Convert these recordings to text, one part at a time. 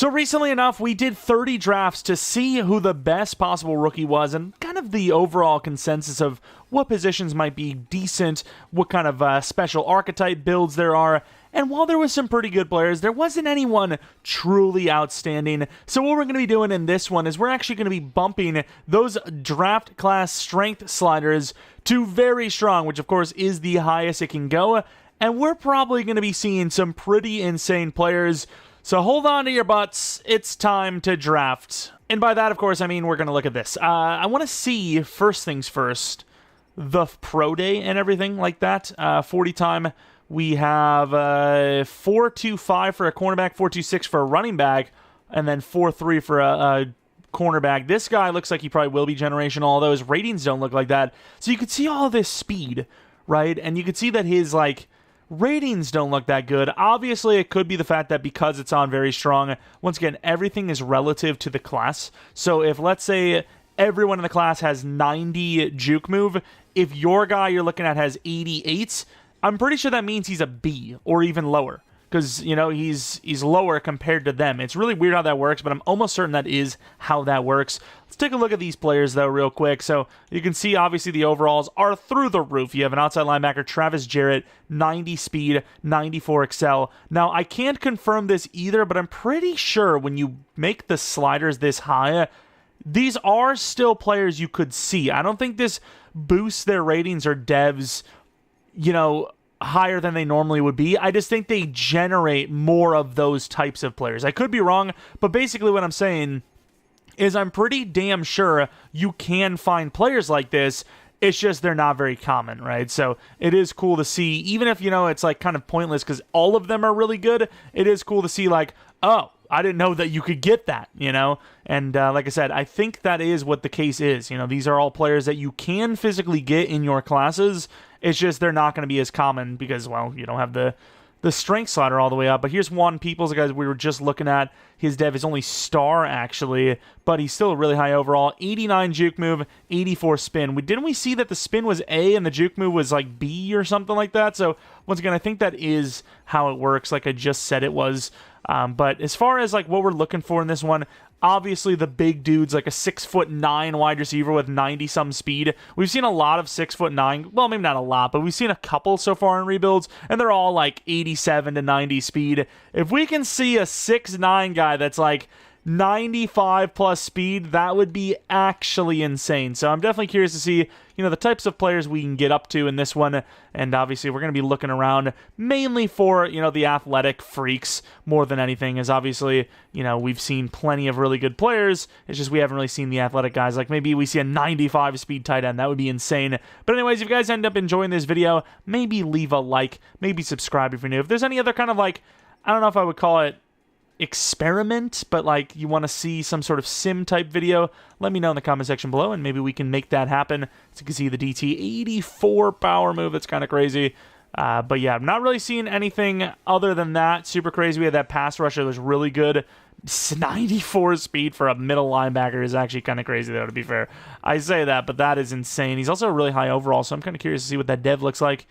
So recently enough, we did 30 drafts to see who the best possible rookie was and kind of the overall consensus of what positions might be decent, what kind of special archetype builds there are. And while there was some pretty good players, there wasn't anyone truly outstanding. So what we're going to be doing in this one is we're actually going to be bumping those draft class strength sliders to very strong, which of course is the highest it can go. And we're probably going to be seeing some pretty insane players. So hold on to your butts, it's time to draft. And by that, of course, I mean we're going to look at this. I want to see, first things first, the pro day and everything like that. 40 time, we have 4.25 for a cornerback, 4.26 for a running back, and then 4.3 for a cornerback. This guy looks like he probably will be generational, although his ratings don't look like that. So you could see all this speed, right? And you could see that his, ratings don't look that good. Obviously, it could be the fact that because it's on very strong, once again, everything is relative to the class. So if, let's say, everyone in the class has 90 juke move, if your guy you're looking at has 88, I'm pretty sure that means he's a B or even lower. Because, he's lower compared to them. It's really weird how that works, but I'm almost certain that is how that works. Let's take a look at these players, though, real quick. So you can see, obviously, the overalls are through the roof. You have an outside linebacker, Travis Jarrett, 90 speed, 94 excel. Now, I can't confirm this either, but I'm pretty sure when you make the sliders this high, these are still players you could see. I don't think this boosts their ratings or devs, higher than they normally would be. I just think they generate more of those types of players. I could be wrong, but basically what I'm saying is I'm pretty damn sure you can find players like this. It's just they're not very common, right? So it is cool to see, even if, it's kind of pointless because all of them are really good, it is cool to see oh, I didn't know that you could get that, And like I said, I think that is what the case is. These are all players that you can physically get in your classes. It's just they're not going to be as common because, well, you don't have the strength slider all the way up. But here's Juan Peoples, the guys we were just looking at. His dev is only star, actually, but he's still really high overall. 89 juke move, 84 spin. Didn't we see that the spin was A and the juke move was B or something like that? So once again, I think that is how it works, like I just said it was. But as far as what we're looking for in this one, obviously the big dudes, like a 6'9" wide receiver with 90-some speed. We've seen a lot of 6'9", well, maybe not a lot, but we've seen a couple so far in rebuilds, and they're all 87 to 90 speed. If we can see a 6'9" guy that's 95 plus speed, that would be actually insane. So I'm definitely curious to see, the types of players we can get up to in this one. And obviously we're going to be looking around mainly for, the athletic freaks more than anything, as obviously, we've seen plenty of really good players. It's just we haven't really seen the athletic guys. Maybe we see a 95 speed tight end. That would be insane. But anyways, if you guys end up enjoying this video, maybe leave a like, maybe subscribe if you're new. If there's any other kind of I don't know if I would call it experiment, but you want to see some sort of sim type video, let me know in the comment section below and maybe we can make that happen. As you can see, the DT 84 power move, that's kind of crazy. But yeah, I'm not really seeing anything other than that super crazy. We had that pass rusher that was really good. 94 speed for a middle linebacker is actually kind of crazy, though, to be fair. I say that, but that is insane. He's also really high overall, so I'm kind of curious to see what that dev looks like.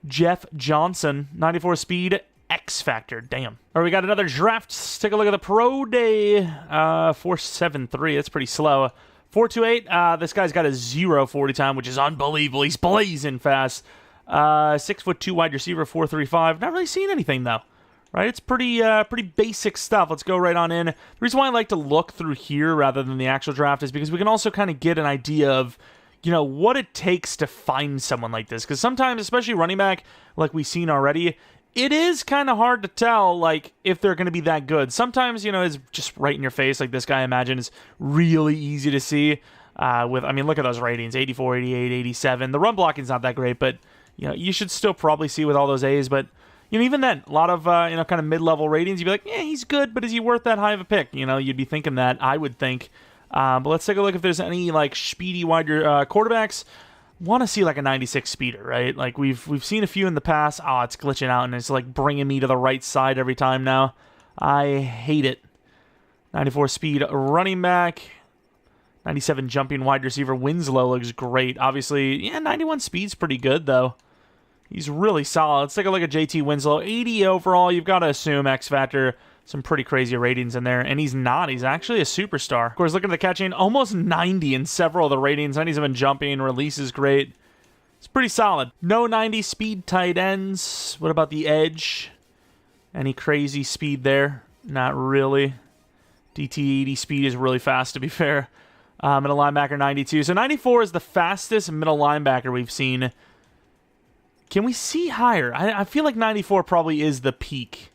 Jeff Johnson, 94 speed, X Factor, damn. All right, we got another draft. Let's take a look at the pro day. 4.73, that's pretty slow. 4.28, this guy's got a 0.40 time, which is unbelievable. He's blazing fast. 6'2" wide receiver, 4.35. Not really seeing anything, though. Right, it's pretty basic stuff. Let's go right on in. The reason why I like to look through here rather than the actual draft is because we can also kind of get an idea of, what it takes to find someone like this. Because sometimes, especially running back, like we've seen already, it is kind of hard to tell, if they're going to be that good. Sometimes, it's just right in your face. This guy, I imagine, is really easy to see. Look at those ratings, 84, 88, 87. The run blocking's not that great, but, you should still probably see with all those A's. But, even then, a lot of, kind of mid-level ratings, you'd be like, yeah, he's good, but is he worth that high of a pick? You'd be thinking that, I would think. But let's take a look if there's any, speedy wide quarterbacks. Want to see a 96 speeder, right? We've seen a few in the past. Oh, it's glitching out and it's bringing me to the right side every time now. I hate it. 94 speed running back. 97 jumping wide receiver. Winslow looks great. Obviously, yeah, 91 speed's pretty good though. He's really solid. Let's take a look at JT Winslow. 80 overall. You've got to assume X Factor. Some pretty crazy ratings in there. And he's not. He's actually a superstar. Of course, look at the catching. Almost 90 in several of the ratings. 97 jumping. Release is great. It's pretty solid. No 90 speed tight ends. What about the edge? Any crazy speed there? Not really. DT 80 speed is really fast, to be fair. Middle linebacker 92. So 94 is the fastest middle linebacker we've seen. Can we see higher? I feel like 94 probably is the peak.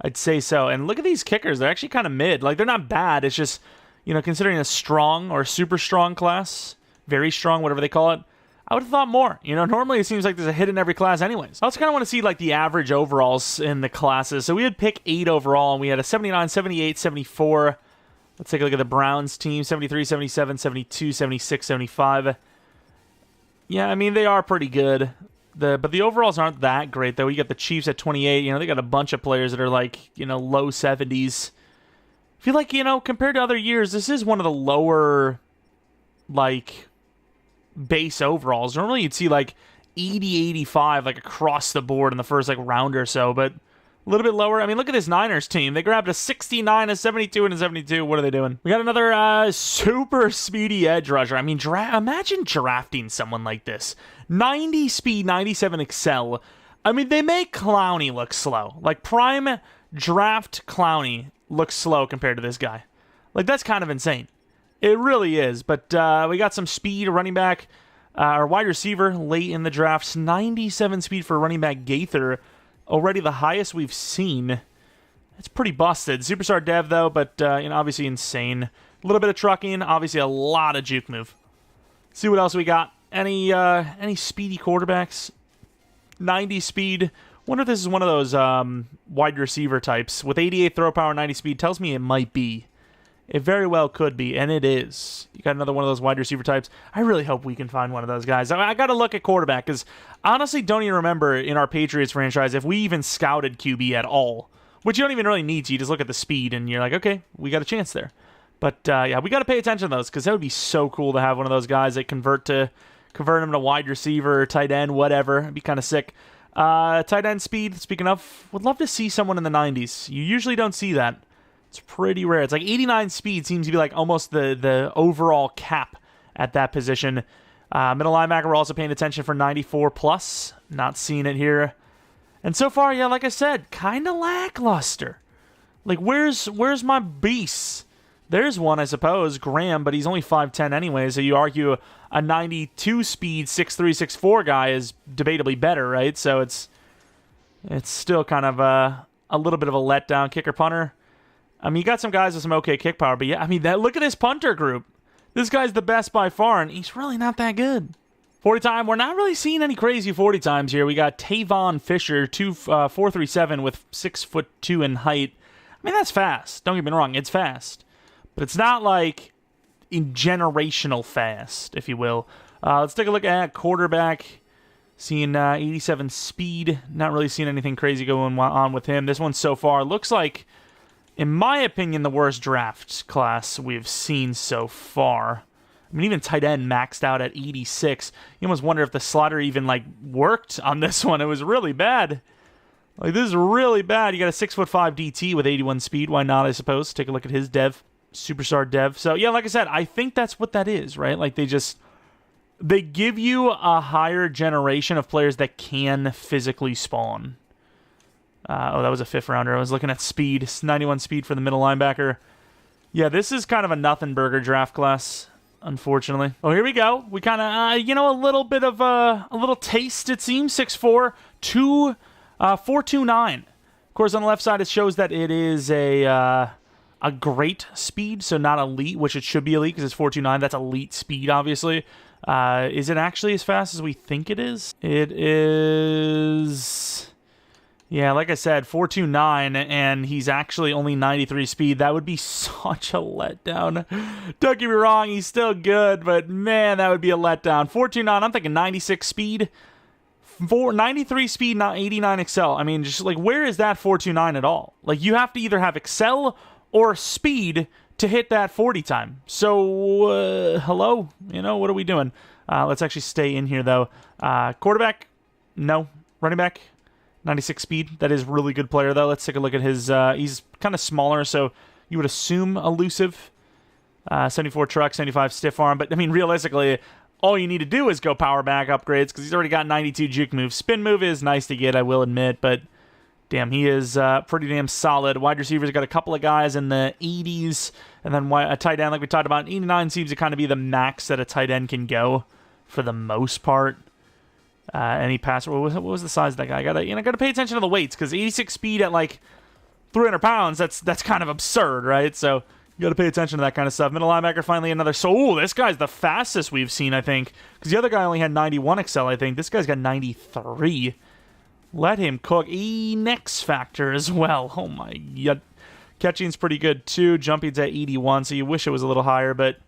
I'd say so. And look at these kickers. They're actually kind of mid. Like, they're not bad. It's just, you know, considering a strong or super strong class, very strong, whatever they call it, I would have thought more. You know, normally it seems like there's a hit in every class anyways. I also kind of want to see, like, the average overalls in the classes. So we had pick 8 overall, and we had a 79, 78, 74. Let's take a look at the Browns team. 73, 77, 72, 76, 75. Yeah, I mean, they are pretty good. But the overalls aren't that great, though. You got the Chiefs at 28. You know, they got a bunch of players that are, like, you know, low 70s. I feel like, you know, compared to other years, this is one of the lower, like, base overalls. Normally you'd see, like, 80, 85, like, across the board in the first, like, round or so, but a little bit lower. I mean, look at this Niners team. They grabbed a 69, a 72, and a 72. What are they doing? We got another super speedy edge rusher. I mean, imagine drafting someone like this. 90 speed, 97 excel. I mean, they make Clowney look slow. Like, prime draft Clowney looks slow compared to this guy. Like, that's kind of insane. It really is. But we got some speed, running back, or wide receiver late in the drafts. 97 speed for running back Gaither. Already the highest we've seen. It's pretty busted. Superstar dev, though, but you know, obviously insane. A little bit of trucking, obviously a lot of juke move. See what else we got. Any speedy quarterbacks? 90 speed. Wonder if this is one of those wide receiver types. With 88 throw power, 90 speed, tells me it might be. It very well could be, and it is. You got another one of those wide receiver types. I really hope we can find one of those guys. I got to look at quarterback, because honestly don't even remember in our Patriots franchise if we even scouted QB at all. Which you don't even really need to. You just look at the speed, and you're like, okay, we got a chance there. But, yeah, we got to pay attention to those, because that would be so cool to have one of those guys that convert them to wide receiver, tight end, whatever. It'd be kind of sick. Tight end speed, speaking of, would love to see someone in the 90s. You usually don't see that. It's pretty rare. It's like 89 speed seems to be like almost the overall cap at that position. Middle linebacker, we're also paying attention for 94 plus. Not seeing it here. And so far, yeah, like I said, kind of lackluster. Like, where's my beast? There's one, I suppose, Graham, but he's only 5'10 anyway, so you argue a 92 speed 6'3", 6'4 guy is debatably better, right? So it's still kind of a little bit of a letdown. Kicker, punter. I mean, you got some guys with some okay kick power, but yeah, I mean, look at this punter group. This guy's the best by far, and he's really not that good. 40 time, we're not really seeing any crazy 40 times here. We got Tavon Fisher, 4'37" with 6'2" in height. I mean, that's fast. Don't get me wrong, it's fast. But it's not like in generational fast, if you will. Let's take a look at quarterback. Seeing 87 speed. Not really seeing anything crazy going on with him. This one so far looks like, in my opinion, the worst draft class we've seen so far. I mean, even tight end maxed out at 86. You almost wonder if the slaughter even, like, worked on this one. It was really bad. Like, this is really bad. You got a 6'5" DT with 81 speed. Why not, I suppose? Take a look at his dev. Superstar dev. So, yeah, like I said, I think that's what that is, right? Like, they give you a higher generation of players that can physically spawn. That was a 5th rounder. I was looking at speed. It's 91 speed for the middle linebacker. Yeah, this is kind of a nothing burger draft class, unfortunately. Oh, here we go. We kind of, a little bit of a little taste, it seems. 6'4", 429. Of course, on the left side, it shows that it is a great speed, so not elite, which it should be elite because it's 429. That's elite speed, obviously. Is it actually as fast as we think it is? It is... Yeah, like I said, 429, and he's actually only 93 speed. That would be such a letdown. Don't get me wrong, he's still good, but man, that would be a letdown. 429, I'm thinking 96 speed. 93 speed, not 89 excel. I mean, just like, where is that 429 at all? Like, you have to either have excel or speed to hit that 40 time. So, hello? What are we doing? Let's actually stay in here, though. Quarterback? No. Running back? 96 speed. That is really good player, though. Let's take a look at his... he's kind of smaller, so you would assume elusive. 74 truck, 75 stiff arm. But, I mean, realistically, all you need to do is go power back upgrades because he's already got 92 juke move. Spin move is nice to get, I will admit, but damn, he is pretty damn solid. Wide receivers got a couple of guys in the 80s, and then a tight end, like we talked about, 89 seems to kind of be the max that a tight end can go for the most part. Any passer, what was the size of that guy? I gotta pay attention to the weights because 86 speed at like 300 pounds, that's kind of absurd, right? So you got to pay attention to that kind of stuff. Middle linebacker, finally another. So, this guy's the fastest we've seen, I think. Because the other guy only had 91 excel, I think. This guy's got 93. Let him cook. Next factor as well. Oh, my God. Catching's pretty good, too. Jumping's at 81, so you wish it was a little higher. But,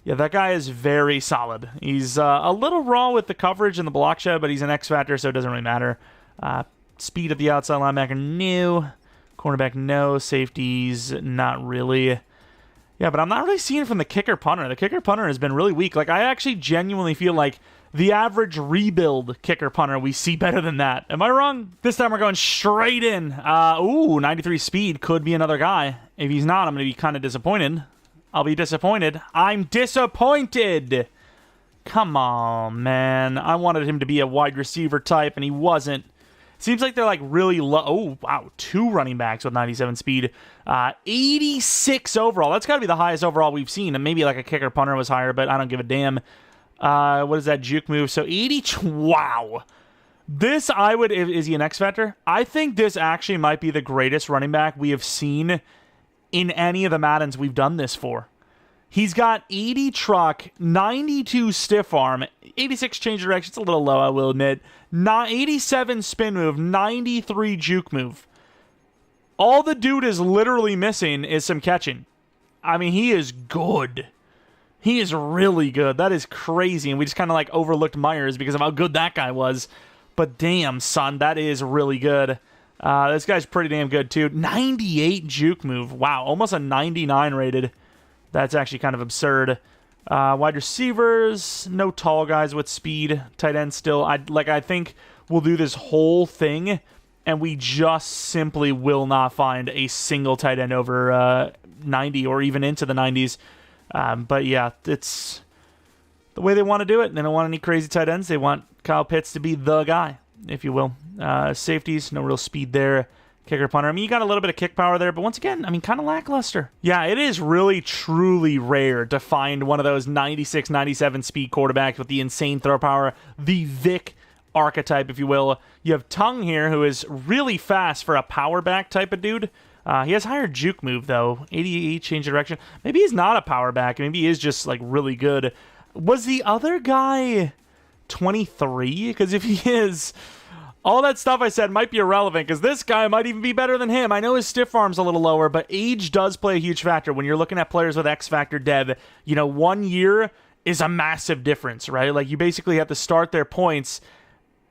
yeah, that guy is very solid. He's a little raw with the coverage and the block shed, but he's an X factor, so it doesn't really matter. Speed at the outside linebacker, no. Cornerback, no. Safeties, not really. Yeah, but I'm not really seeing it from the kicker punter. The kicker punter has been really weak. Like, I actually genuinely feel like the average rebuild kicker punter, we see better than that. Am I wrong? This time we're going straight in. 93 speed could be another guy. If he's not, I'm going to be kind of disappointed. I'll be disappointed. I'm disappointed. Come on, man. I wanted him to be a wide receiver type, and he wasn't. Seems like they're like really low. Oh, wow. 2 running backs with 97 speed. 86 overall. That's got to be the highest overall we've seen. And maybe like a kicker punter was higher, but I don't give a damn. What is that juke move? So 80. Wow. This I would... Is he an X Factor? I think this actually might be the greatest running back we have seen in any of the Maddens we've done this for. He's got 80 truck, 92 stiff arm, 86 change direction. It's a little low, I will admit. 87 spin move, 93 juke move. All the dude is literally missing is some catching. I mean, he is good. He is really good. That is crazy. And we just kind of like overlooked Myers because of how good that guy was. But damn, son, that is really good. This guy's pretty damn good, too. 98 juke move. Wow, almost a 99 rated. That's actually kind of absurd. Wide receivers, no tall guys with speed. Tight end still. I think we'll do this whole thing, and we just simply will not find a single tight end over 90 or even into the 90s. But yeah, it's the way they want to do it. They don't want any crazy tight ends. They want Kyle Pitts to be the guy, if you will. Safeties, no real speed there. Kicker punter. I mean, you got a little bit of kick power there, but once again, I mean, kind of lackluster. Yeah, it is really, truly rare to find one of those 96, 97 speed quarterbacks with the insane throw power, the Vic archetype, if you will. You have Tongue here, who is really fast for a power back type of dude. He has higher juke move, though. 88 change of direction. Maybe he's not a power back. Maybe he is just, like, really good. Was the other guy 23? Because if he is... all that stuff I said might be irrelevant because this guy might even be better than him. I know his stiff arm's a little lower, but age does play a huge factor. When you're looking at players with X Factor dev, 1 year is a massive difference, right? Like, you basically have to start their points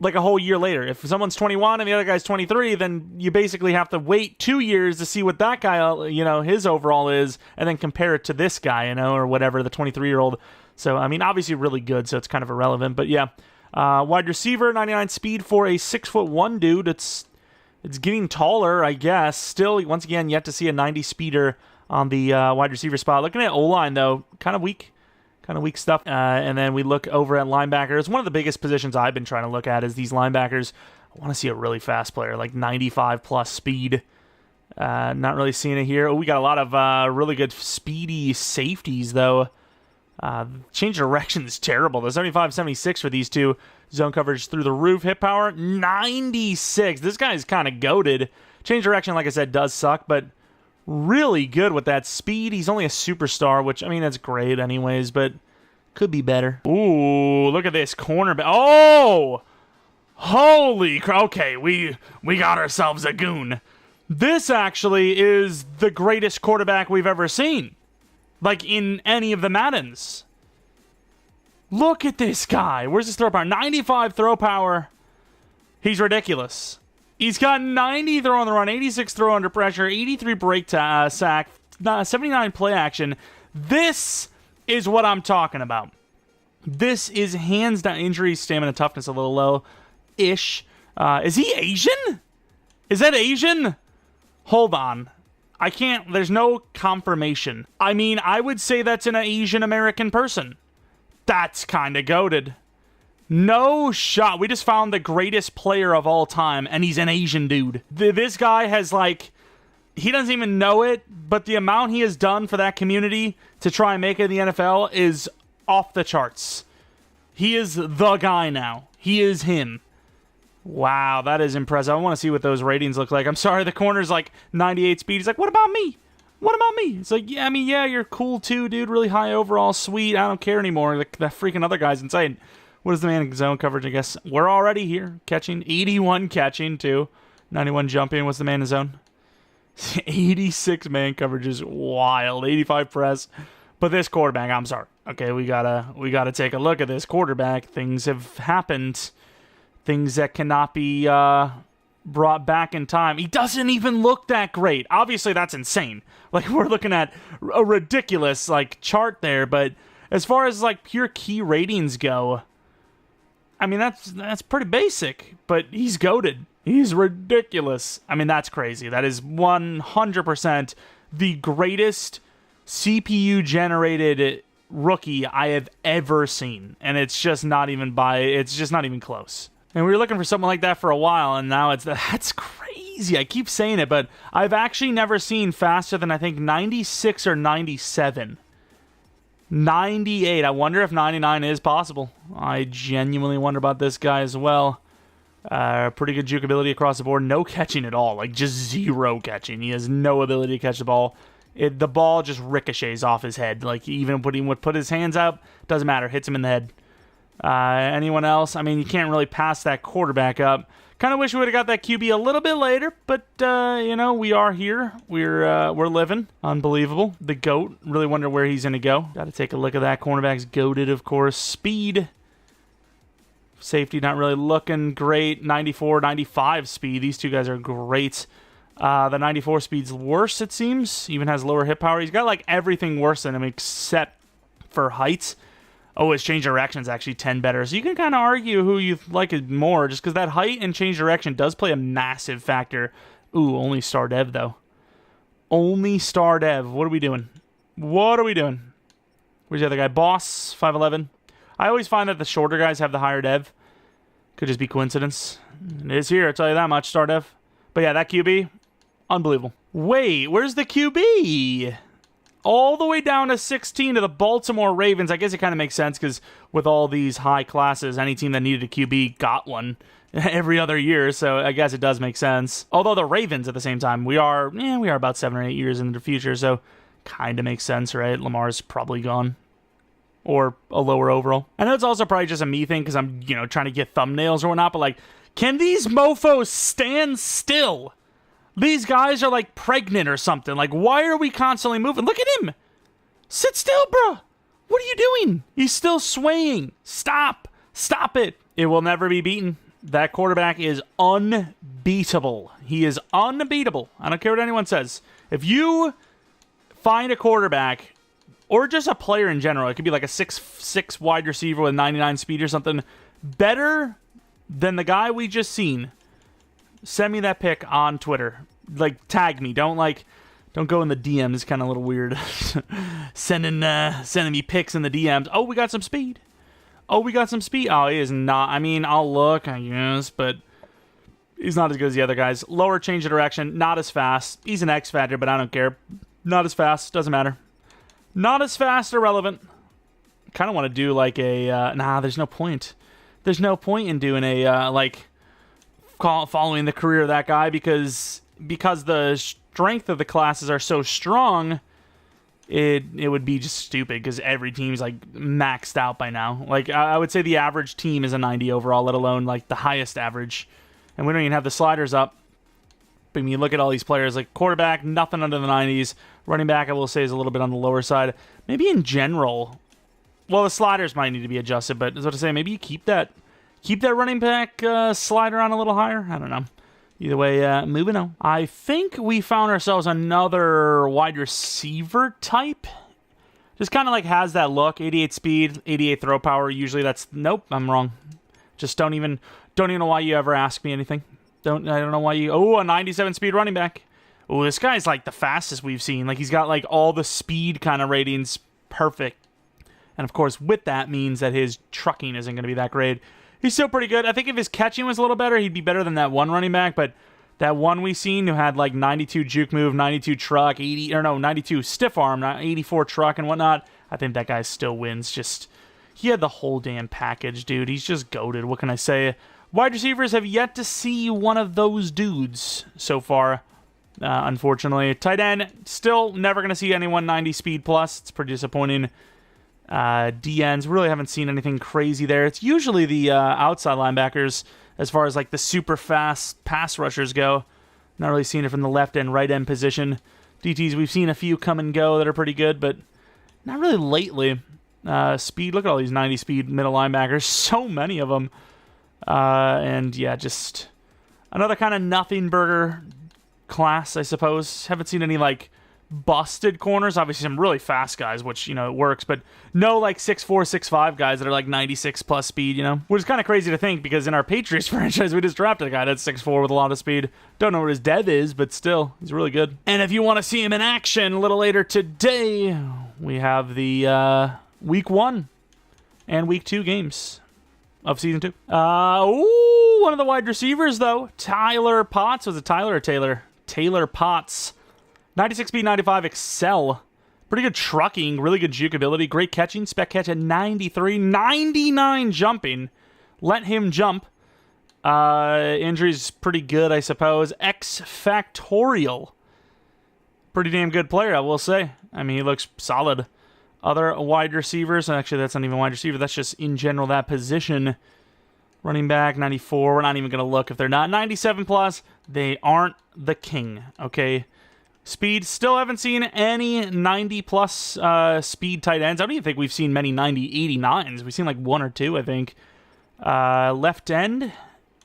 like a whole year later. If someone's 21 and the other guy's 23, then you basically have to wait 2 years to see what that guy, his overall is, and then compare it to this guy, or whatever, the 23-year-old. So, I mean, obviously really good, so it's kind of irrelevant, but yeah. Wide receiver, 99 speed for a 6'1" dude. It's getting taller, I guess. Still, once again, yet to see a 90 speeder on the wide receiver spot. Looking at O-line, though, kind of weak stuff. And then we look over at linebackers. One of the biggest positions I've been trying to look at is these linebackers. I want to see a really fast player, like 95-plus speed. Not really seeing it here. Oh, we got a lot of really good speedy safeties, though. Change direction is terrible. The 75-76 for these two. Zone coverage through the roof. Hit power, 96. This guy's kind of goated. Change direction, like I said, does suck, but really good with that speed. He's only a superstar, which, I mean, that's great anyways, but could be better. Ooh, look at this cornerback. Oh! Holy crap. Okay, we got ourselves a goon. This actually is the greatest quarterback we've ever seen. Like, in any of the Maddens. Look at this guy. Where's his throw power? 95 throw power. He's ridiculous. He's got 90 throw on the run, 86 throw under pressure, 83 break sack, 79 play action. This is what I'm talking about. This is hands down. Injury, stamina, toughness a little low-ish. Is he Asian? Is that Asian? Hold on. I can't, there's no confirmation. I mean, I would say that's an Asian American person. That's kind of goated. No shot. We just found the greatest player of all time, and he's an Asian dude. This guy has, like, he doesn't even know it, but the amount he has done for that community to try and make it in the NFL is off the charts. He is the guy now. He is him. Wow, that is impressive. I want to see what those ratings look like. I'm sorry, the corner's like 98 speed. He's like, what about me? What about me? It's like, yeah, I mean, yeah, you're cool too, dude. Really high overall, sweet. I don't care anymore. That freaking other guy's insane. What is the man zone coverage? I guess we're already here. Catching. 81 catching, too. 91 jumping. What's the man in zone? 86 man coverage is wild. 85 press. But this quarterback, I'm sorry. Okay, we gotta take a look at this quarterback. Things have happened. Things that cannot be brought back in time. He doesn't even look that great. Obviously, that's insane. Like, we're looking at a ridiculous, like, chart there. But as far as, like, pure key ratings go, I mean, that's pretty basic. But he's goated. He's ridiculous. I mean, that's crazy. That is 100% the greatest CPU-generated rookie I have ever seen. And it's just not even close. And we were looking for something like that for a while, and now that's crazy. I keep saying it, but I've actually never seen faster than, I think, 96 or 97. 98. I wonder if 99 is possible. I genuinely wonder about this guy as well. Pretty good juke ability across the board. No catching at all. Like, just zero catching. He has no ability to catch the ball. The ball just ricochets off his head. Like, even when he would put his hands up, doesn't matter. Hits him in the head. Anyone else? I mean, you can't really pass that quarterback up. Kind of wish we would have got that QB a little bit later, but, you know, we are here. We're living. Unbelievable. The GOAT. Really wonder where he's going to go. Got to take a look at that. Cornerback's goated, of course. Speed. Safety not really looking great. 94, 95 speed. These two guys are great. The 94 speed's worse, it seems. Even has lower hit power. He's got, like, everything worse than him except for height. Oh, his change direction is actually 10 better. So you can kind of argue who you like it more, just because that height and change direction does play a massive factor. Ooh, only star dev, though. Only star dev. What are we doing? What are we doing? Where's the other guy? Boss, 5'11". I always find that the shorter guys have the higher dev. Could just be coincidence. It is here, I'll tell you that much, star dev. But yeah, that QB, unbelievable. Wait, where's the QB? All the way down to 16 to the Baltimore Ravens. I guess it kind of makes sense because with all these high classes, any team that needed a QB got one every other year. So I guess it does make sense. Although the Ravens at the same time, we are about 7 or 8 years into the future. So kind of makes sense, right? Lamar's probably gone. Or a lower overall. I know it's also probably just a me thing because I'm, trying to get thumbnails or whatnot. But like, can these mofos stand still? These guys are like pregnant or something. Like, why are we constantly moving? Look at him. Sit still, bro. What are you doing? He's still swaying. Stop. Stop it. It will never be beaten. That quarterback is unbeatable. He is unbeatable. I don't care what anyone says. If you find a quarterback, or just a player in general, it could be like a 6'6" wide receiver with 99 speed or something, better than the guy we just seen, send me that pic on Twitter. Like, tag me. Don't go in the DMs. It's kind of a little weird. sending me pics in the DMs. Oh, we got some speed. Oh, he is not. I mean, I'll look, I guess, but he's not as good as the other guys. Lower change of direction. Not as fast. He's an X factor, but I don't care. Not as fast. Doesn't matter. Not as fast or relevant. Kind of want to do like a... there's no point. There's no point in doing a, following the career of that guy because the strength of the classes are so strong, it would be just stupid because every team's like maxed out by now. Like, I would say the average team is a 90 overall, let alone like the highest average. And we don't even have the sliders up. But when you look at all these players, like quarterback, nothing under the 90s. Running back, I will say, is a little bit on the lower side. Maybe in general, well, the sliders might need to be adjusted, but as I was saying, maybe you keep that running back slider on a little higher. I don't know. Either way, moving on. I think we found ourselves another wide receiver type. Just kind of like has that look. 88 speed, 88 throw power. Usually that's... Nope, I'm wrong. Just don't even Don't even know why you ever ask me anything. I don't know why you... Oh, a 97 speed running back. Oh, this guy's like the fastest we've seen. Like, he's got like all the speed kind of ratings perfect. And of course, with that means that his trucking isn't going to be that great. He's still pretty good. I think if his catching was a little better, he'd be better than that one running back. But that one we seen who had like 92 juke move, 92 truck, 92 stiff arm, 84 truck and whatnot, I think that guy still wins. Just, he had the whole damn package, dude. He's just goated. What can I say? Wide receivers have yet to see one of those dudes so far, unfortunately. Tight end, still never going to see anyone 90 speed plus. It's pretty disappointing. DNs, really haven't seen anything crazy there. It's usually the outside linebackers as far as like the super fast pass rushers go. Not really seeing it from the left and right end position. DTs, we've seen a few come and go that are pretty good, but not really lately. Speed, look at all these 90 speed middle linebackers. So many of them. And yeah, just another kind of nothing burger class, I suppose. Haven't seen any like busted corners. Obviously some really fast guys, which, you know, it works, but no like 6'4", 6'5" guys that are like 96 plus speed, you know? Which is kind of crazy to think, because in our Patriots franchise, we just drafted a guy that's 6'4" with a lot of speed. Don't know what his dev is, but still, he's really good. And if you want to see him in action a little later today, we have the Week 1 and Week 2 games of Season 2. One of the wide receivers, though, Tyler Potts. Was it Tyler or Taylor? Taylor Potts. 96 speed, 95 excel. Pretty good trucking, really good juke ability, great catching, spec catch at 93, 99 jumping. Let him jump. Injuries pretty good, I suppose. X Factorial. Pretty damn good player, I will say. I mean, he looks solid. Other wide receivers, actually that's not even wide receiver, that's just in general that position. Running back, 94, we're not even going to look if they're not. 97 plus, they aren't the king, okay? Speed, still haven't seen any 90-plus speed tight ends. I don't even think we've seen many 90, 89s. We've seen like one or two, I think. Left end,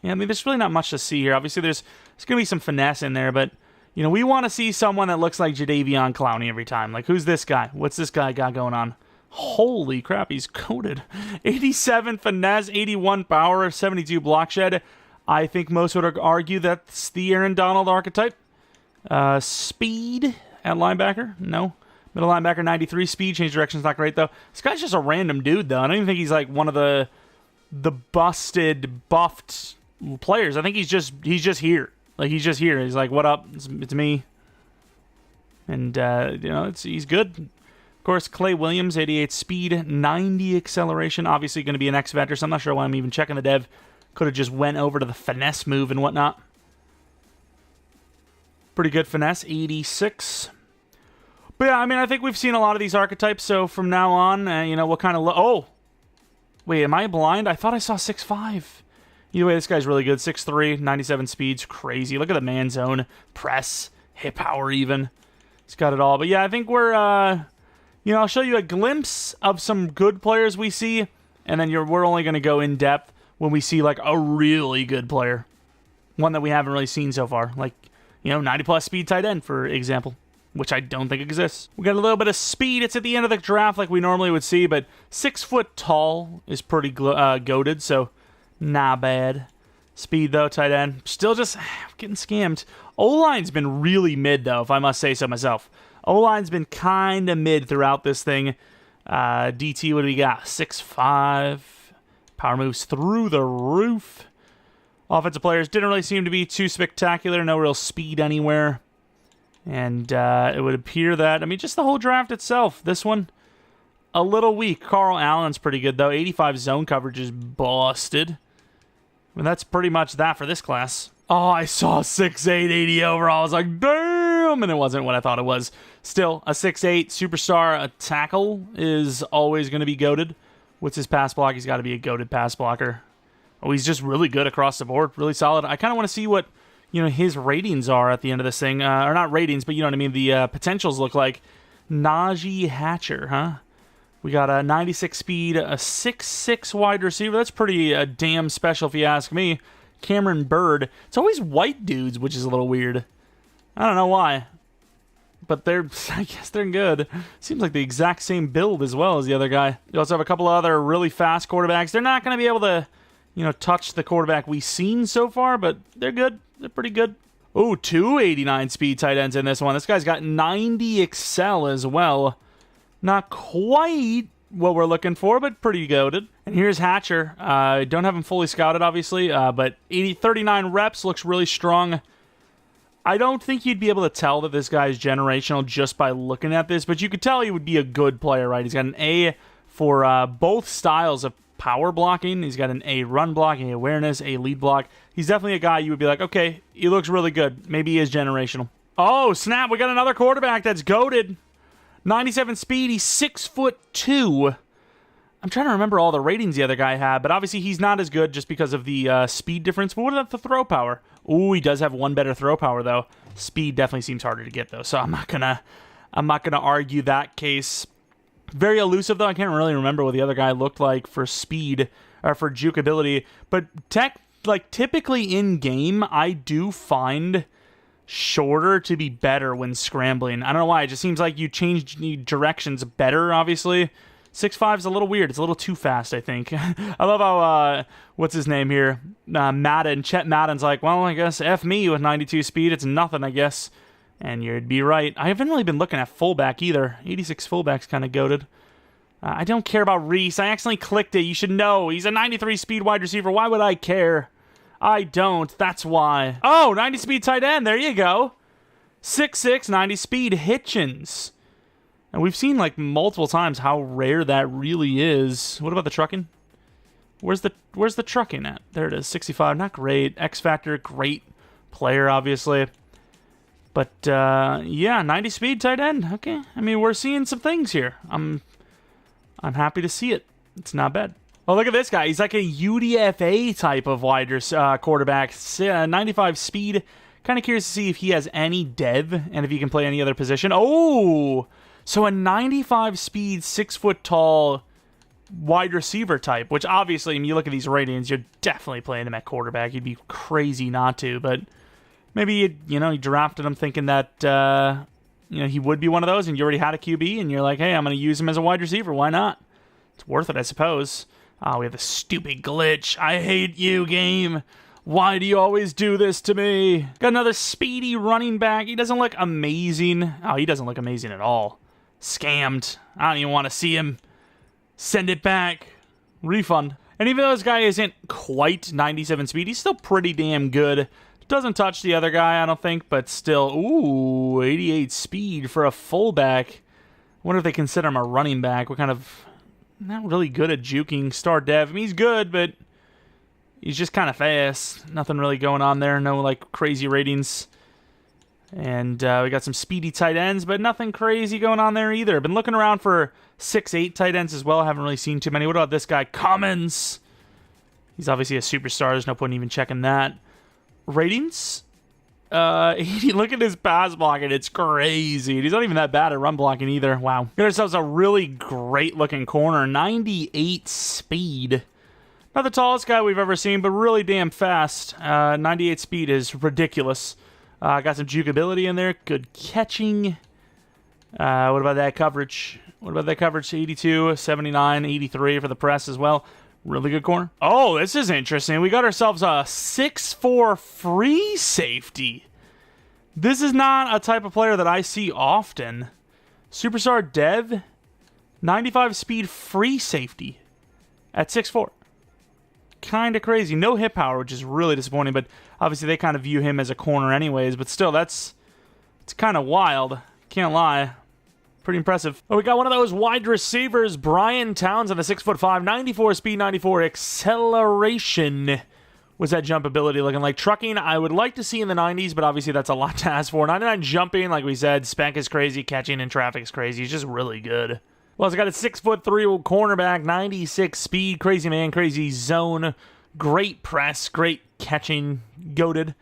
yeah, I mean, there's really not much to see here. Obviously, there's going to be some finesse in there, but, you know, we want to see someone that looks like Jadeveon Clowney every time. Like, who's this guy? What's this guy got going on? Holy crap, he's coded. 87 finesse, 81 power, 72 block shed. I think most would argue that's the Aaron Donald archetype. Speed at linebacker? No. Middle linebacker, 93. Speed, change direction's not great, though. This guy's just a random dude, though. I don't even think he's, like, one of the busted, buffed players. I think he's just here. Like, he's just here. He's like, what up? It's me. And, you know, he's good. Of course, Clay Williams, 88 speed, 90 acceleration. Obviously going to be an X-Vector, so I'm not sure why I'm even checking the dev. Could have just went over to the finesse move and whatnot. Pretty good finesse, 86. But yeah, I mean, I think we've seen a lot of these archetypes, so from now on, you know, we'll kind of... Oh! Wait, am I blind? I thought I saw 6'5". Either way, this guy's really good. 6'3", 97 speeds, crazy. Look at the man zone, press, hip power even. He's got it all. But yeah, I think we're... you know, I'll show you a glimpse of some good players we see, and then we're only going to go in depth when we see, like, a really good player. One that we haven't really seen so far, like... You know, 90-plus speed tight end, for example, which I don't think exists. We got a little bit of speed. It's at the end of the draft like we normally would see, but 6 foot tall is pretty goated, so not bad. Speed, though, tight end. Still just getting scammed. O-line's been really mid, though, if I must say so myself. O-line's been kind of mid throughout this thing. DT, what do we got? 6'5". Power moves through the roof. Offensive players didn't really seem to be too spectacular. No real speed anywhere. And it would appear that, I mean, just the whole draft itself. This one, a little weak. Carl Allen's pretty good, though. 85 zone coverage is busted. I mean, that's pretty much that for this class. Oh, I saw 6'8", 80 overall. I was like, damn! And it wasn't what I thought it was. Still, a 6'8", superstar, a tackle is always going to be goated. What's his pass block? He's got to be a goated pass blocker. Oh, he's just really good across the board. Really solid. I kind of want to see what, you know, his ratings are at the end of this thing. Or not ratings, but you know what I mean. The potentials look like. Najee Hatcher, huh? We got a 96 speed, a 6'6" wide receiver. That's pretty damn special if you ask me. Cameron Bird. It's always white dudes, which is a little weird. I don't know why. But I guess they're good. Seems like the exact same build as well as the other guy. You also have a couple of other really fast quarterbacks. They're not going to be able to, touch the quarterback we've seen so far, but they're good. They're pretty good. Oh, 289 speed tight ends in this one. This guy's got 90 excel as well. Not quite what we're looking for, but pretty goated. And here's Hatcher. Don't have him fully scouted, obviously, but 39 reps, looks really strong. I don't think you'd be able to tell that this guy is generational just by looking at this, but you could tell he would be a good player, right? He's got an A for both styles of power blocking. He's got an A run blocking, A awareness, A lead block. He's definitely a guy you would be like, okay, he looks really good. Maybe he is generational. Oh, snap. We got another quarterback that's goated. 97 speed. He's 6'2". I'm trying to remember all the ratings the other guy had, but obviously he's not as good just because of the speed difference. But what about the throw power? Ooh, he does have one better throw power, though. Speed definitely seems harder to get, though, so I'm not gonna argue that case. Very elusive, though. I can't really remember what the other guy looked like for speed, or for juke ability. But typically in game, I do find shorter to be better when scrambling. I don't know why. It just seems like you change directions better, obviously. 6'5" is a little weird. It's a little too fast, I think. I love how, what's his name here? Madden. Chet Madden's like, well, I guess F me with 92 speed. It's nothing, I guess. And you'd be right. I haven't really been looking at fullback either. 86 fullback's kind of goated. I don't care about Reese. I accidentally clicked it. You should know. He's a 93 speed wide receiver. Why would I care? I don't. That's why. Oh, 90 speed tight end. There you go. 6'6", 90 speed Hitchens. And we've seen multiple times how rare that really is. What about the trucking? Where's the trucking at? There it is, 65. Not great. X Factor, great player, obviously. But yeah, 90 speed tight end. Okay, I mean we're seeing some things here. I'm happy to see it. It's not bad. Oh, look at this guy. He's like a UDFA type of wide quarterback. 95 speed. Kind of curious to see if he has any dev and if he can play any other position. Oh. So a 95 speed, 6 foot tall wide receiver type, which obviously, when you look at these ratings, you're definitely playing him at quarterback. You'd be crazy not to, but maybe you drafted him thinking that he would be one of those, and you already had a QB, and you're like, hey, I'm going to use him as a wide receiver. Why not? It's worth it, I suppose. Oh, we have the stupid glitch. I hate you, game. Why do you always do this to me? Got another speedy running back. He doesn't look amazing. Oh, he doesn't look amazing at all. Scammed. I don't even want to see him. Send it back. Refund. And even though this guy isn't quite 97 speed, he's still pretty damn good. Doesn't touch the other guy, I don't think, but still. Ooh, 88 speed for a fullback. I wonder if they consider him a running back. What kind of... Not really good at juking. Star dev. I mean, he's good, but he's just kind of fast. Nothing really going on there. No, crazy ratings. And we got some speedy tight ends, but nothing crazy going on there either. Been looking around for 6'8" tight ends as well. Haven't really seen too many. What about this guy? Cummins. He's obviously a superstar. There's no point in even checking that. Ratings? 80. Look at his pass blocking. It's crazy. He's not even that bad at run blocking either. Wow. Got ourselves a really great looking corner. 98 speed. Not the tallest guy we've ever seen, but really damn fast. 98 speed is ridiculous. Got some juke ability in there. Good catching. What about that coverage? 82, 79, 83 for the press as well. Really good corner. Oh, this is interesting. We got ourselves a 6'4" free safety. This is not a type of player that I see often. Superstar Dev, 95 speed free safety at 6'4". Kind of crazy. No hit power, which is really disappointing, but obviously they kind of view him as a corner anyways, but still, it's kind of wild. Can't lie. Pretty impressive. Oh, we got one of those wide receivers, Brian Townsend, the 6'5", 94 speed, 94 acceleration. What's that jump ability looking like? Trucking, I would like to see in the 90s, but obviously that's a lot to ask for. 99 jumping, like we said, spec is crazy, catching in traffic is crazy. He's just really good. Well, it's got a 6'3" cornerback, 96 speed, crazy man, crazy zone, great press, great catching, goated.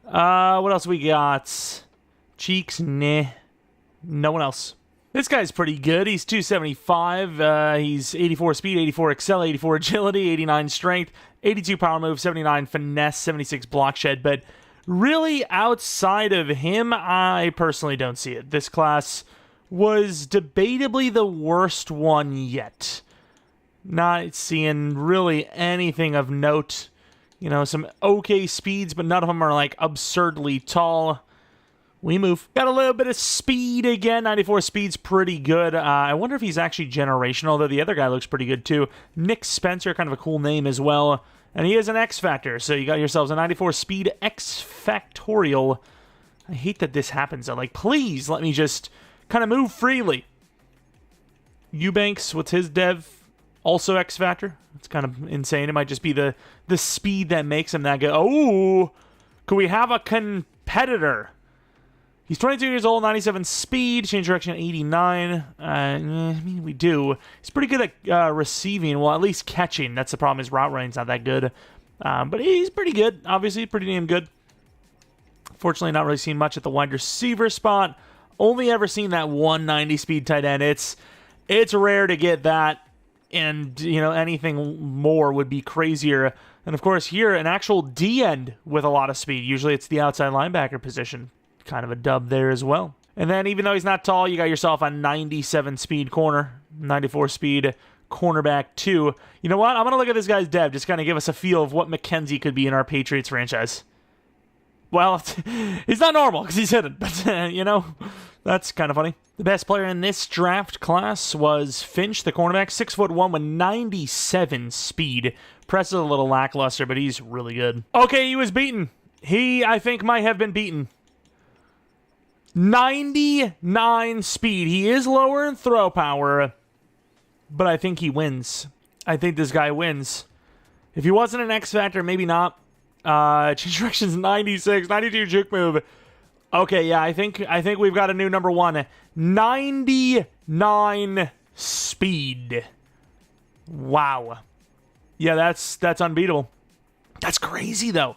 What else we got? Cheeks, nah. No one else. This guy's pretty good. He's 275. He's 84 speed, 84 excel, 84 agility, 89 strength, 82 power move, 79 finesse, 76 block shed. But really, outside of him, I personally don't see it. This class was debatably the worst one yet. Not seeing really anything of note. You know, some okay speeds, but none of them are, like, absurdly tall. We move. Got a little bit of speed again. 94 speed's pretty good. I wonder if he's actually generational, though the other guy looks pretty good, too. Nick Spencer, kind of a cool name as well. And he is an X Factor, so you got yourselves a 94 speed X Factorial. I hate that this happens, though. Like, please let me just kind of move freely. Eubanks, what's his dev? Also X Factor. It's kind of insane. It might just be the speed that makes him that good. Oh, could we have a competitor? He's 22 years old, 97 speed, change direction 89. I mean, we do. He's pretty good at receiving, well, at least catching. That's the problem, his route running's not that good. But he's pretty good, obviously, pretty damn good. Fortunately, not really seen much at the wide receiver spot. Only ever seen that 190 speed tight end. It's rare to get that, and, you know, anything more would be crazier. And, of course, here, an actual D-end with a lot of speed. Usually it's the outside linebacker position. Kind of a dub there as well. And then, even though he's not tall, you got yourself a 97 speed corner, 94 speed cornerback too. You know what? I'm going to look at this guy's dev, just kind of give us a feel of what McKenzie could be in our Patriots franchise. Well, he's not normal because he's hidden, but, you know, that's kind of funny. The best player in this draft class was Finch, the cornerback, 6'1" with 97 speed. Press is a little lackluster, but he's really good. Okay, he was beaten. He, I think, might have been beaten. 99 speed. He is lower in throw power, but I think he wins. I think this guy wins. If he wasn't an X Factor, maybe not. Change directions 96, 92 juke move. Okay, yeah, I think we've got a new number one. 99 speed. Wow. Yeah, that's unbeatable. That's crazy though.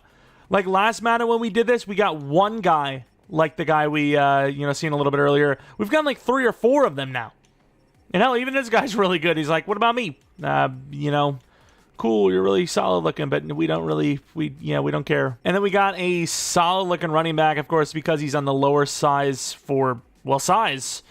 Like last Madden when we did this, we got one guy like the guy we seen a little bit earlier. We've got like 3 or 4 of them now. And hell, even this guy's really good. He's like, what about me? Cool, you're really solid looking, but we don't care. And then we got a solid looking running back, of course, because he's on the lower side for size.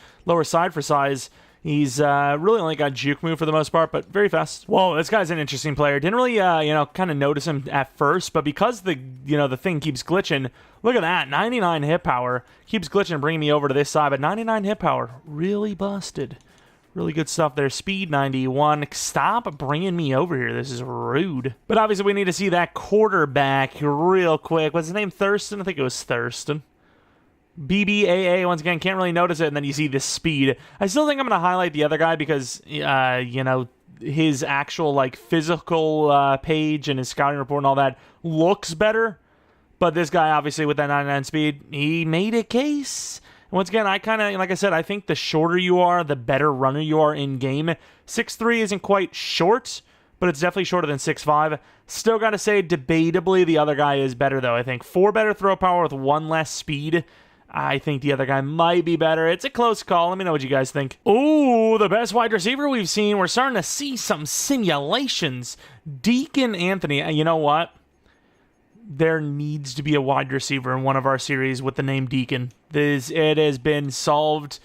He's really only got juke move for the most part, but very fast. Whoa, this guy's an interesting player. Didn't really, kind of notice him at first, but because the thing keeps glitching, look at that, 99 hit power. Keeps glitching, bringing me over to this side, but 99 hit power, really busted. Really good stuff there. Speed 91. Stop bringing me over here. This is rude. But obviously we need to see that quarterback real quick. What's his name? Thurston? I think it was Thurston. BBAA, once again, can't really notice it, and then you see this speed. I still think I'm going to highlight the other guy because, his actual, like, physical page and his scouting report and all that looks better. But this guy, obviously, with that 99 speed, he made a case. And once again, I kind of, like I said, I think the shorter you are, the better runner you are in-game. 6'3" isn't quite short, but it's definitely shorter than 6'5". Still got to say, debatably, the other guy is better, though. I think 4 better throw power with 1 less speed. I think the other guy might be better. It's a close call. Let me know what you guys think. Ooh, the best wide receiver we've seen. We're starting to see some simulations. Deacon Anthony. You know what? There needs to be a wide receiver in one of our series with the name Deacon. It has been solved.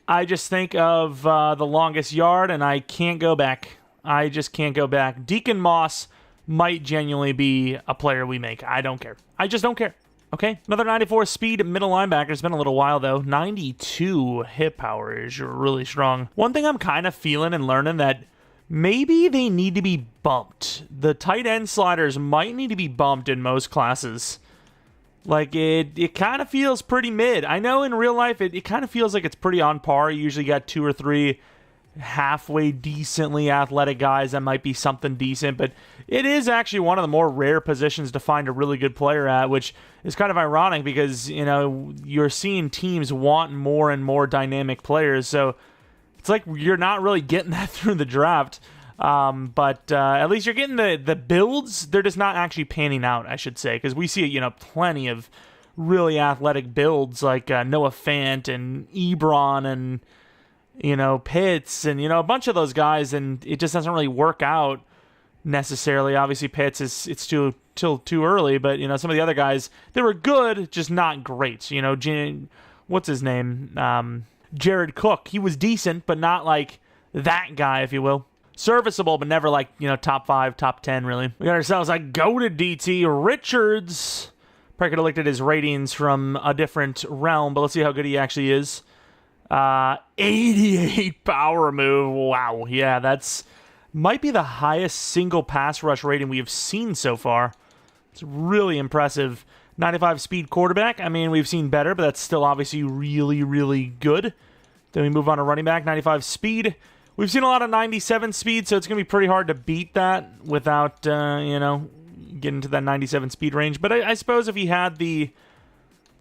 I just think of The Longest Yard, and I can't go back. I just can't go back. Deacon Moss might genuinely be a player we make. I don't care. I just don't care. Okay, another 94 speed middle linebacker. It's been a little while, though. 92 hit power is really strong. One thing I'm kind of feeling and learning that maybe they need to be bumped. The tight end sliders might need to be bumped in most classes. Like, it kind of feels pretty mid. I know in real life, it kind of feels like it's pretty on par. You usually got 2 or 3 halfway decently athletic guys that might be something decent, but it is actually one of the more rare positions to find a really good player at, which is kind of ironic because, you're seeing teams want more and more dynamic players, so it's like you're not really getting that through the draft, but at least you're getting the builds. They're just not actually panning out, I should say, because we see, plenty of really athletic builds like Noah Fant and Ebron and Pitts and, a bunch of those guys, and it just doesn't really work out necessarily. Obviously, Pitts it's too early, but, some of the other guys, they were good, just not great. What's his name? Jared Cook. He was decent, but not like that guy, if you will. serviceable, but never like, top 5, top 10, really. We got ourselves a goated DT, Richards. Probably could have looked at his ratings from a different realm, but let's see how good he actually is. 88 power move. Wow. Yeah, that's might be the highest single pass rush rating we have seen so far. It's really impressive. 95 speed quarterback. I mean, we've seen better, but that's still obviously really, really good. Then we move on to running back, 95 speed. We've seen a lot of 97 speed, so it's going to be pretty hard to beat that without, getting to that 97 speed range. But I suppose if he had the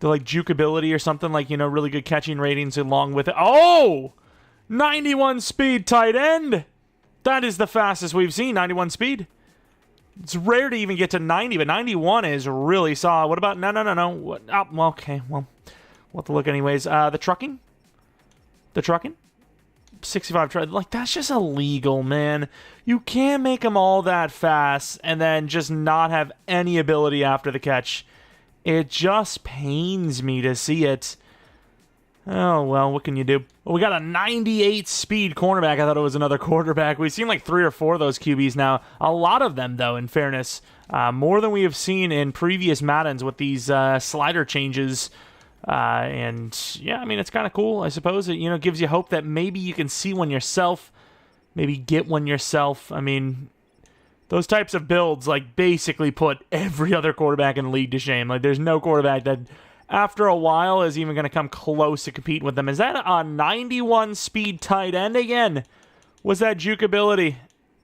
like juke ability or something, like, really good catching ratings along with it. Oh! 91 speed tight end! That is the fastest we've seen, 91 speed. It's rare to even get to 90, but 91 is really solid. What about... No. What? Oh, well, okay, well, we'll have to look anyways. The trucking? 65, like, that's just illegal, man. You can't make them all that fast and then just not have any ability after the catch. It just pains me to see it. Oh, well, what can you do? Well, we got a 98 speed cornerback. I thought it was another quarterback. We've seen like 3 or 4 of those QBs now. A lot of them, though, in fairness. More than we have seen in previous Maddens with these slider changes. And, yeah, I mean, it's kind of cool, I suppose. It, gives you hope that maybe you can see one yourself. Maybe get one yourself. I mean, those types of builds, like, basically put every other quarterback in the league to shame. Like, there's no quarterback that... after a while, is even going to come close to competing with them. Is that a 91 speed tight end again? Was that juke ability?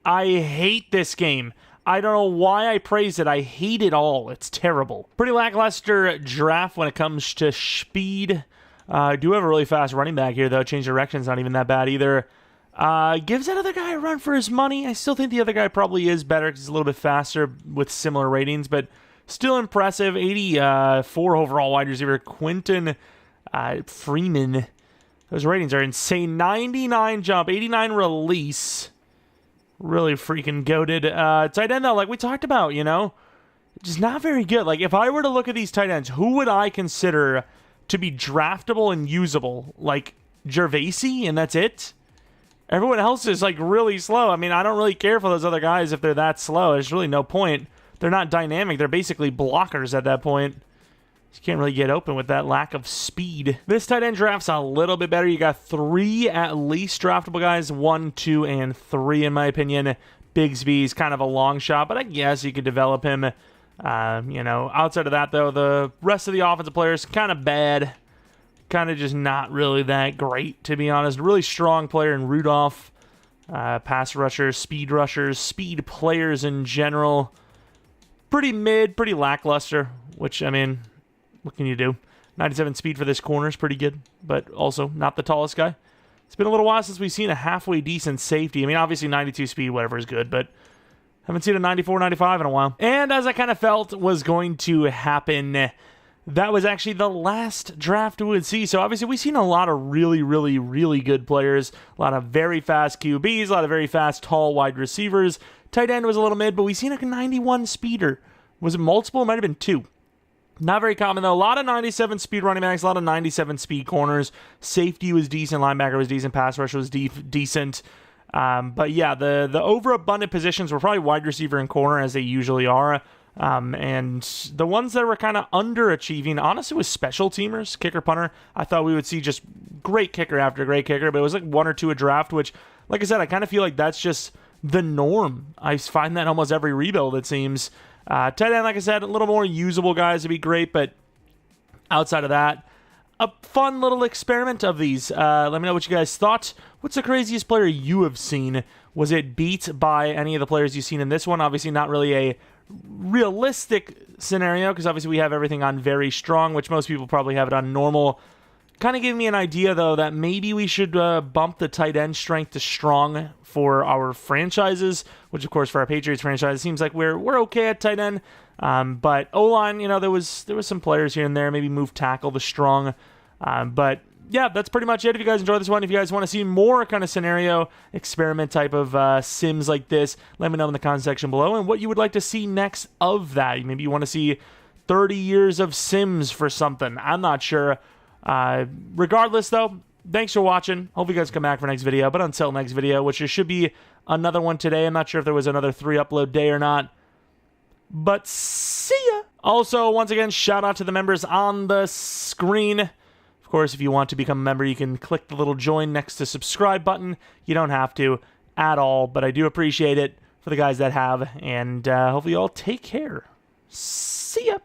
I hate this game. I don't know why I praise it. I hate it all. It's terrible. Pretty lackluster draft when it comes to speed. I do have a really fast running back here, though. Change direction's not even that bad either. Gives that other guy a run for his money. I still think the other guy probably is better because he's a little bit faster with similar ratings, but... still impressive. 84 overall wide receiver. Quentin Freeman. Those ratings are insane. 99 jump, 89 release. Really freaking goated. Tight end, though, like we talked about, just not very good. Like, if I were to look at these tight ends, who would I consider to be draftable and usable? Like, Gervaisi, and that's it? Everyone else is, like, really slow. I mean, I don't really care for those other guys if they're that slow. There's really no point. They're not dynamic. They're basically blockers at that point. You can't really get open with that lack of speed. This tight end draft's a little bit better. You got 3 at least draftable guys. 1, 2, and 3, in my opinion. Bigsby's kind of a long shot, but I guess you could develop him. Outside of that, though, the rest of the offensive players, kind of bad. Kind of just not really that great, to be honest. Really strong player in Rudolph. Pass rushers, speed players in general. Pretty mid, pretty lackluster, which, I mean, what can you do? 97 speed for this corner is pretty good, but also not the tallest guy. It's been a little while since we've seen a halfway decent safety. I mean, obviously 92 speed, whatever is good, but haven't seen a 94, 95 in a while. And as I kind of felt was going to happen, that was actually the last draft we would see. So obviously we've seen a lot of really, really, really good players, a lot of very fast QBs, a lot of very fast, tall wide receivers. Tight end was a little mid, but we've seen like a 91 speeder. Was it multiple? It might have been 2. Not very common, though. A lot of 97 speed running backs, a lot of 97 speed corners. Safety was decent. Linebacker was decent. Pass rush was decent. But yeah, the overabundant positions were probably wide receiver and corner, as they usually are. And the ones that were kind of underachieving, honestly, was special teamers, kicker, punter. I thought we would see just great kicker after great kicker, but it was like 1 or 2 a draft, which, like I said, I kind of feel like that's just the norm. I find that almost every rebuild, it seems. Tight end, like I said, a little more usable guys would be great, but outside of that, a fun little experiment of these. Let me know what you guys thought. What's the craziest player you have seen? Was it beat by any of the players you've seen in this one? Obviously not really a realistic scenario, because obviously we have everything on very strong, which most people probably have it on normal. Kind of gave me an idea, though, that maybe we should bump the tight end strength to strong for our franchises, which, of course, for our Patriots franchise, it seems like we're okay at tight end. But O-line, there was some players here and there, maybe move tackle to strong. But, yeah, that's pretty much it. If you guys enjoyed this one, if you guys want to see more kind of scenario experiment type of sims like this, let me know in the comment section below and what you would like to see next of that. Maybe you want to see 30 years of sims for something. I'm not sure. Regardless, though, thanks for watching. Hope you guys come back for next video. But until next video, which there should be another one today. I'm not sure if there was another 3 upload day or not. But see ya! Also, once again, shout out to the members on the screen. Of course, if you want to become a member, you can click the little join next to subscribe button. You don't have to at all, but I do appreciate it for the guys that have. And hopefully you all take care. See ya!